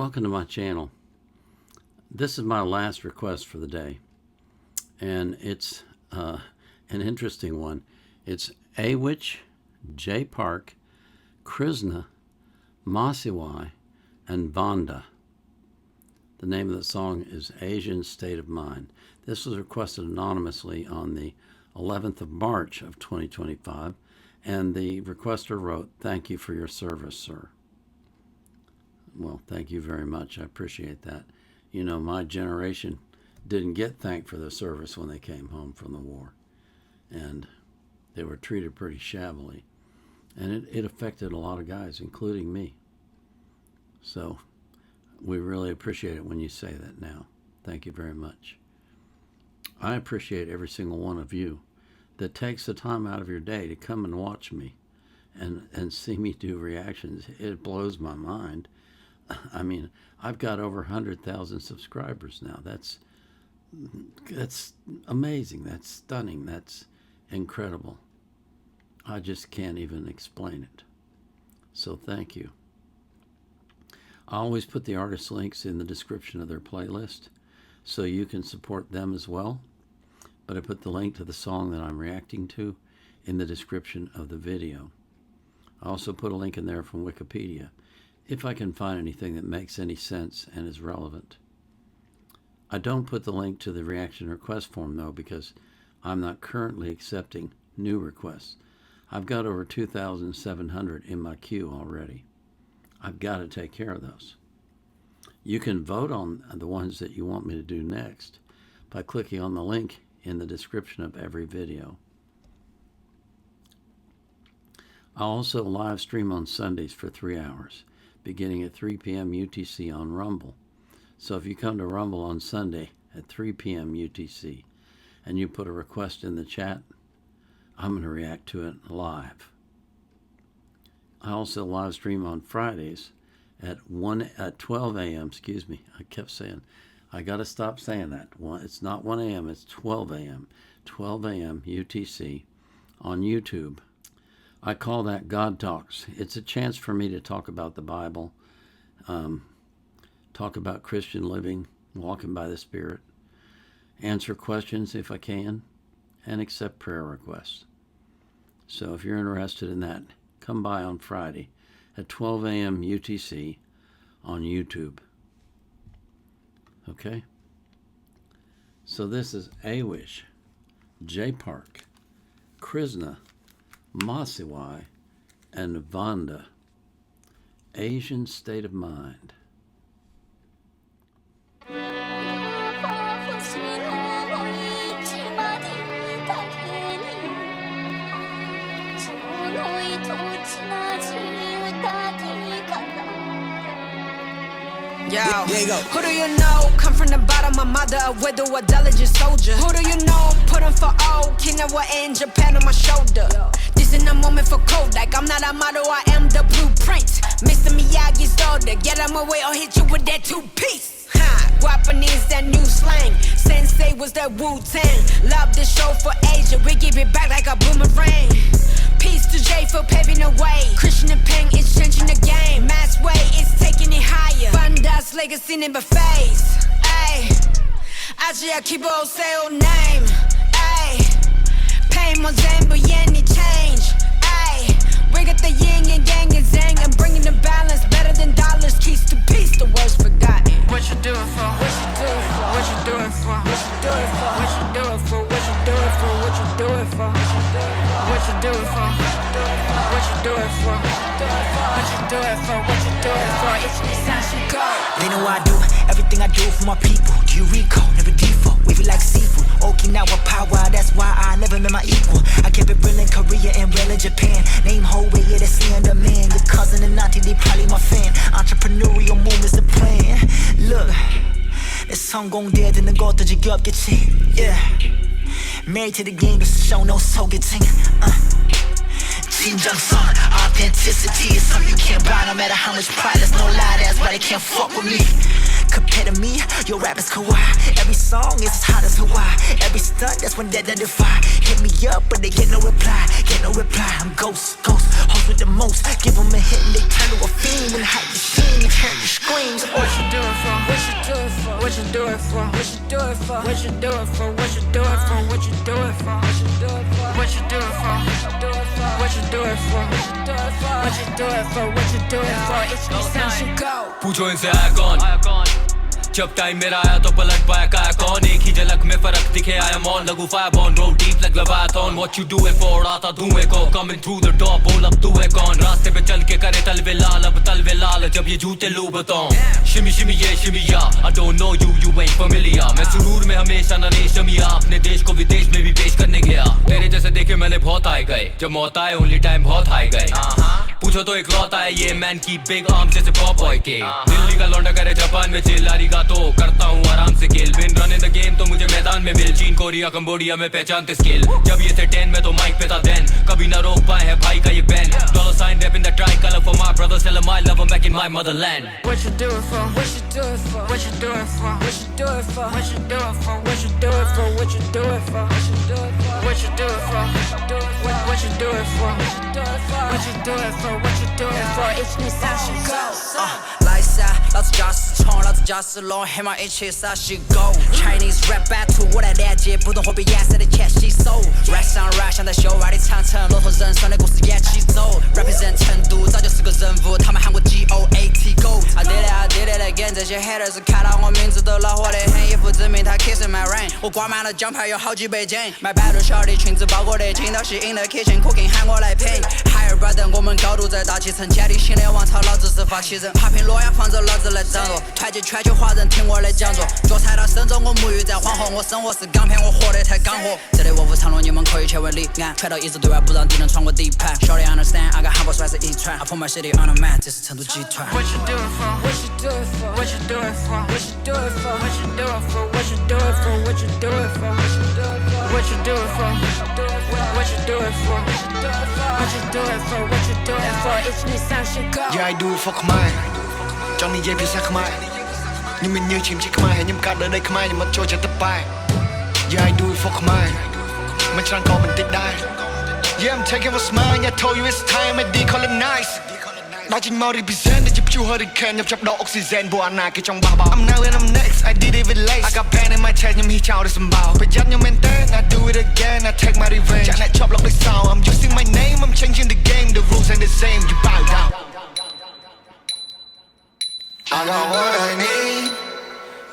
welcome to my channel. This is my last request for the day, and it's an interesting one. It's Awich, J Park, Krishna, Masiwei, and VannDa. The name of the song is Asian State of Mind. This was requested anonymously on the 11th of March of 2025, and the requester wrote, "Thank you for your service, sir." Well, thank you very much. I appreciate that. You know, my generation didn't get thanked for their service when they came home from the war, and they were treated pretty shabbily, and it affected a lot of guys, including me. So we really appreciate it when you say that now. Thank you very much. I appreciate every single one of you that takes the time out of your day to come and watch me and see me do reactions. It blows my mind. I mean, I've got over 100,000 subscribers now. That's amazing. That's stunning. That's incredible. I just can't even explain it. So thank you. I always put the artist links in the description of their playlist so you can support them as well. But I put the link to the song that I'm reacting to in the description of the video. I also put a link in there from Wikipedia, if I can find anything that makes any sense and is relevant. I don't put the link to the reaction request form, though, because I'm not currently accepting new requests. I've got over 2,700 in my queue already. I've got to take care of those. You can vote on the ones that you want me to do next by clicking on the link in the description of every video. I also live stream on Sundays for 3 hours, beginning at 3 p.m. UTC on Rumble. So if you come to Rumble on Sunday at 3 p.m. UTC and you put a request in the chat, I'm going to react to it live. I also live stream on Fridays at 12 a.m. Excuse me, I kept saying, I got to stop saying that. It's not 1 a.m., it's 12 a.m. 12 a.m. UTC on YouTube. I call that God Talks. It's a chance for me to talk about the Bible, talk about Christian living, walking by the Spirit, answer questions if I can, and accept prayer requests. So if you're interested in that, come by on Friday at 12 a.m. UTC on YouTube. Okay? So this is Awich, J Park, Krishna, Masiwei, and VannDa, Asian State of Mind. Yo, who do you know? Come from the bottom, my mother, a widow, a diligent soldier. Who do you know? Put on for all, king of what in Japan on my shoulder. This in a moment for cold, like I'm not a model, I am the blueprint. Mr. Miyagi's daughter, get him away or hit you with that two-piece. Guapan is that new slang. Sensei was that Wu-Tang. Love the show for Asia, we give it back like a boomerang. Peace to J for paving the way. Christian Peng is changing the game. Masiwei is taking it higher. VannDa's legacy never fades. Ayy, Asia keep all say old name. Ayy, pay more than but any change. Ayy, we got the yin and yang and zang and bringing the balance better than dollars. Keys to peace, the words forgotten. What you do it for? What you do it for? What you do it for? What you do it for? What you do it for? What you do it for? What you do it for? What you do it for? What you do it for? What you do it for? What you do it for? It's time to go. They know I do everything I do for my people. Do you recall? Never default. Wavy like seafood. Okinawa power. That's why I never met my equal. I kept it real in Korea and real in Japan. Name whole way, yeah, that's the end of man. Your cousin and auntie, they probably my fan. Entrepreneurial movement's the plan. Look, 내 성공되는 것도 지겹겠지. Yeah. Married to the game, just to show no 소개팅. 진정성, authenticity is something you can't buy. No matter how much pride, there's no lie. That's why they can't fuck with me. Compared to me, your rap is kawaii. Every song is as hot as Hawaii. Every stunt, that's when that defy. Hit me up, but they get no reply. Get no reply. I'm ghost, host with the most. Give them a hit and they turn to a fiend. When hype the scene, you turn your screams. you do it for? What you do it for? What you do it for? What you do it for? What you do it for? What you do it for? What you do it for? What you do it for? It's me sound should go. पूछो इनसे आया कौन जब time मेरा आया तो पलट पाया काया कौन एक ही झलक में फर्क दिखे आया मौन लगू फायर बॉन रोड डीप लग लबाथन what you do it for आता धुएं को coming through the door बोल अब तू है कौन रास्ते पे चल के करे तलवे लाल अब तलवे लाल जब ये जूते लू बताऊं शिमी शिमी ये शिमी या I don't know you you ain't familiar मैं सुरूर में हमेशा नरेश शमिया अपने देश को विदेश में भी पेश करने गया तेरे जैसे देखे मैंने बहुत आए गए जब मौत आए only time बहुत हाई गए पूछो तो एक लौता है ये मैन की बिग आर्म्स जैसे पॉप बॉय के दिल्ली का लौंडा करे जापान में चिल्लारी का तो करता हूँ आराम से खेल बिन रन इन द गेम तो मुझे मैदान में मिल चीन कोरिया कंबोडिया में पहचानते स्किल जब ये थे 10 में तो माइक पे था देन कभी ना रोक पाए हैं भाई का ये ban dollar sign wrap in the tricolour for my brothers tell my love back in my motherland What you do it for? What you do it for? What you do it for? What you do it for? What you do it for? What you do it for? What you do it for? What you do it for? What you do it for? What you do it for? What you do it for? What you do it for? It's me sound should go. 来一下，老子驾驶冲，老子驾驶龙，黑马一起撒起 go。Chinese rap battle，我来连接不同货币颜色的钱吸收。Rap 上 rap 像在秀外的长城，骆驼人生的故事一起走。Represent 成都早就是个人物，他们喊我 GOAT Go。I did it again，这些 haters 看到我名字都恼火得很，一副证明他 kissing my rain。我挂满了奖牌有好几百件，买百度小的裙子包裹得紧，到吸引了 kitchen cooking 喊我来拼。Higher brother，我们高度在大气层，建立新的王朝，老子是发起人。爬平洛阳，放着老子来掌舵，团结全球华人听我的讲座。脚踩到深州，我沐浴在黄河，我生活是钢片，我活得太干活。这里卧虎藏龙，你们可以切问李安，拳头一直对外，不让敌人穿过底盘。Shorty understand，I got 汉堡帅是遗传。I put my city on the map，这是成都集团。What you do it for? What you do it for? What you do it for? What you do it for? What you do it for? What you do it for? What you do it for? What you do it for? What you do it for? What you do it for? What you do it for? It's me sound should go. Yeah, I do it for ខ្មែរចង់និយាយភាសាខ្មែរខ្ញុំមានញើសឈាមជាខ្មែរហើយខ្ញុំកាត់លើដីខ្មែរខ្ញុំអត់ចូលចិត្តទៅប៉ែ Yeah, I do it for ខ្មែរមិនច្រើនក៏មិនតិចដែរ Yeah, I'm taking what's mine I told you it's time I decolonize ដល់ចេញមក represent ដែលជា pure hurricane ខ្ញុំចាប់ដក oxygen ព្រោះអាណាគេចង់បះបោ I'm now and I'm next I did it with lace I got pen in my chest ខ្ញុំហ៊ីចោលដោយសម្បោប្រយ័ត្នខ្ញុំមែនតើ I do it again I take my revenge ចាក់អ្នកជាប់លោកដូចសោ I'm using my name I'm changing the game the rules ain't the same you bow down I got what I need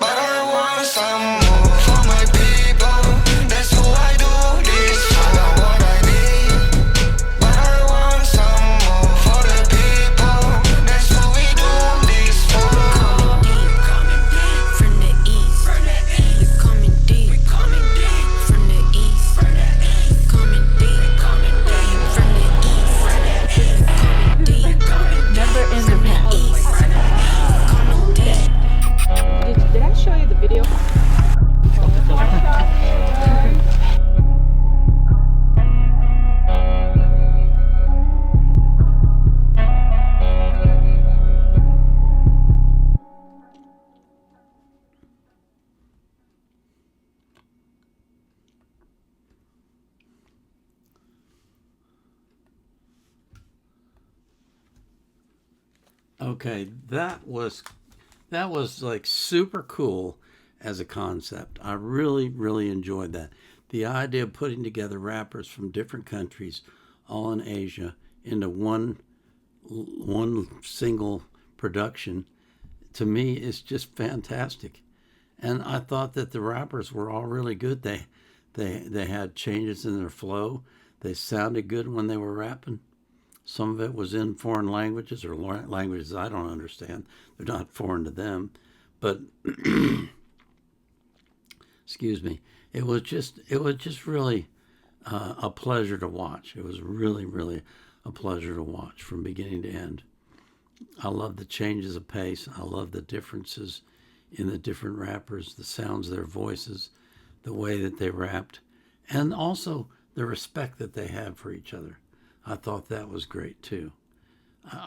but I want some more for my people that's who I do this I got what I need but I want some more for the people that's who we do this for From the east, we coming deep. From the east, coming deep. From the east, coming deep. Never in the east, coming deep. Did I show you the video? Okay, that was like super cool as a concept. I really enjoyed that. The idea of putting together rappers from different countries, all in Asia, into one single production, to me is just fantastic. And I thought that the rappers were all really good. They had changes in their flow. They sounded good when they were rapping. Some of it was in foreign languages or languages I don't understand. They're not foreign to them. But excuse me, it was just really a pleasure to watch. It was really a pleasure to watch from beginning to end. I love the changes of pace. I love the differences in the different rappers, the sounds of their voices, the way that they rapped, and also the respect that they have for each other. I thought that was great too.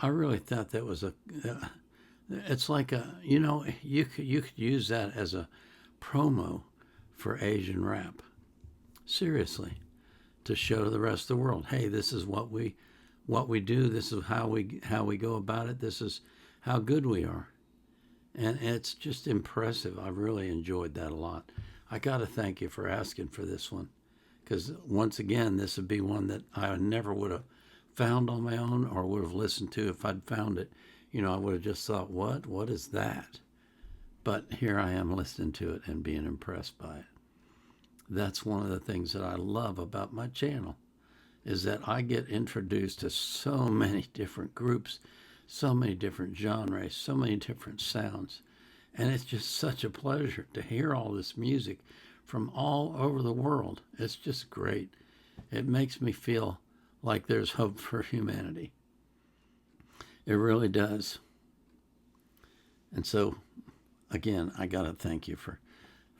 I really thought that was it's like you could use that as a promo for Asian rap. Seriously, to show to the rest of the world, hey, this is what we do. This is how we go about it. This is how good we are. And it's just impressive. I really enjoyed that a lot. I got to thank you for asking for this one, because once again, this would be one that I never would have found on my own or would have listened to if I'd found it. You know, I would have just thought, what is that? But here I am listening to it and being impressed by it. That's one of the things that I love about my channel, is that I get introduced to so many different groups, so many different genres, so many different sounds. And it's just such a pleasure to hear all this music from all over the world. It's just great. It makes me feel like there's hope for humanity. It really does. And so, again, I got to thank you for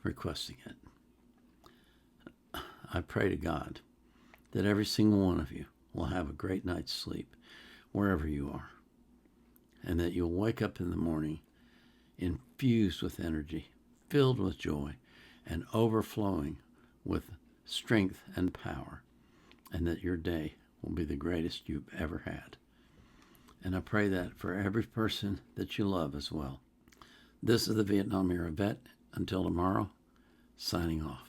requesting it. I pray to God that every single one of you will have a great night's sleep wherever you are, and that you'll wake up in the morning infused with energy, filled with joy, and overflowing with strength and power, and that your day will be the greatest you've ever had. And I pray that for every person that you love as well. This is the Vietnam Era Vet. Until tomorrow, signing off.